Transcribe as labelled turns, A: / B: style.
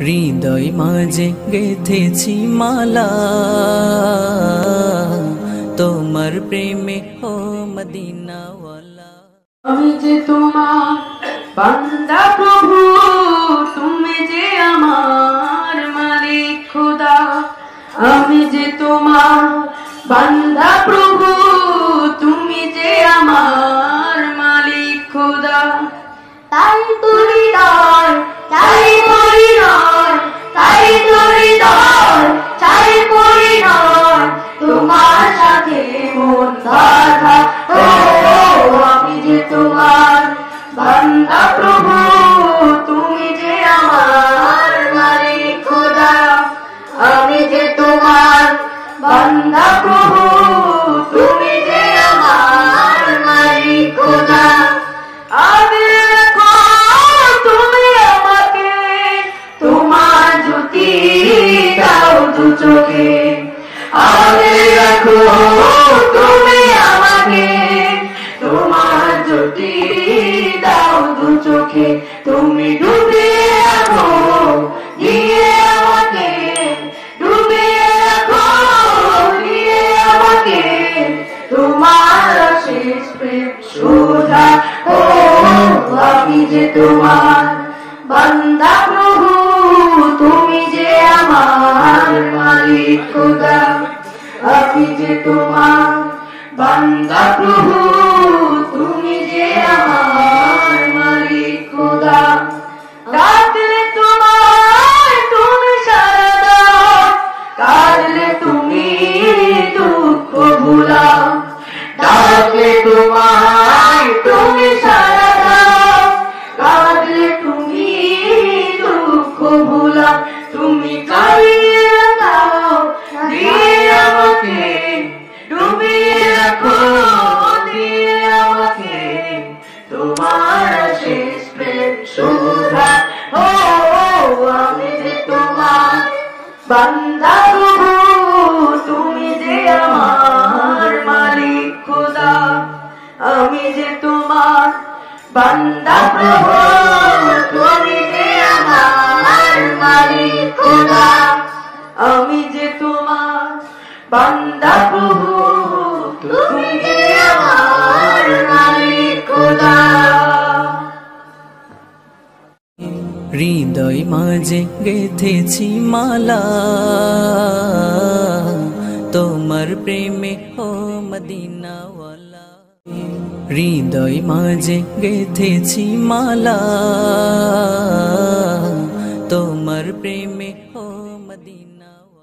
A: হৃদয় মাঝে গেথেছি মালা তোমার প্রেমে ও মদিনাওয়ালা।
B: আমি যে তোমার বান্দা প্রভু, তুমি যে আমার মালিক খোদা। আমি যে তোমার বান্দা প্রভু, তুমি যে আমার মালিক খোদা। তাই তো হৃদয়, তাই তো হৃদয়, তাই তো হৃদয়, তাই তো হৃদয়, তোমার সাথে মন বাঁধা। আমি যে তোমার বান্দা প্রভু, তুমি যে আমার মালিক খোদা। আমি যে তোমার বান্দা প্রভু, তুমি যে আমার মালিক খোদা। আগে রাখো তুমি আমাকে, তোমার জ্যোতি দাও দু চোখে। আগে রাখো তুমি আমাকে, তোমার জ্যোতি দাও দু চোখে। তুমি ডুবিয়ে রাখো দিয়ে আমাকে, ডুবিয়ে রাখো দিয়ে আমাকে, তোমার শেষ প্রেম সুধা। আমি যে তোমার বান্দা প্রভু, তুমি যে আমার মালিক খোদা। আমি যে তোমার বান্দা প্রভু, তুমি যে আমার মালিক খোদা। ডাকলে তোমায় তুমি সাড়া দাও, কাঁদলে তুমি দুঃখ ভুলাও। ডাকলে তোমায় তুমি সাড়া দাও, কাঁদলে তুমি দুঃখ ভুলাও। তুমি কাঁদিয়ে দাও দিয়ে আমাকে, ডুবিয়ে রাখো দিয়ে আমাকে, তোমার শেষ প্রেম সুধা। আমি যে তোমার বান্দা প্রভু, তুমি যে আমার মালিক খোদা। আমি যে তোমার বান্দা প্রভু, তুমি যে আমার মালিক খোদা। আমি যে তোমার বান্দা প্রভু, তুমি যে আমার মালিক খোদা।
A: হৃদয় মাঝে গেথেছি মালা তোমার প্রেমে ও মদিনাওয়ালা। হৃদয় মাঝে গেথেছি মালা তোমার প্রেমে ও মদিনাওয়ালা।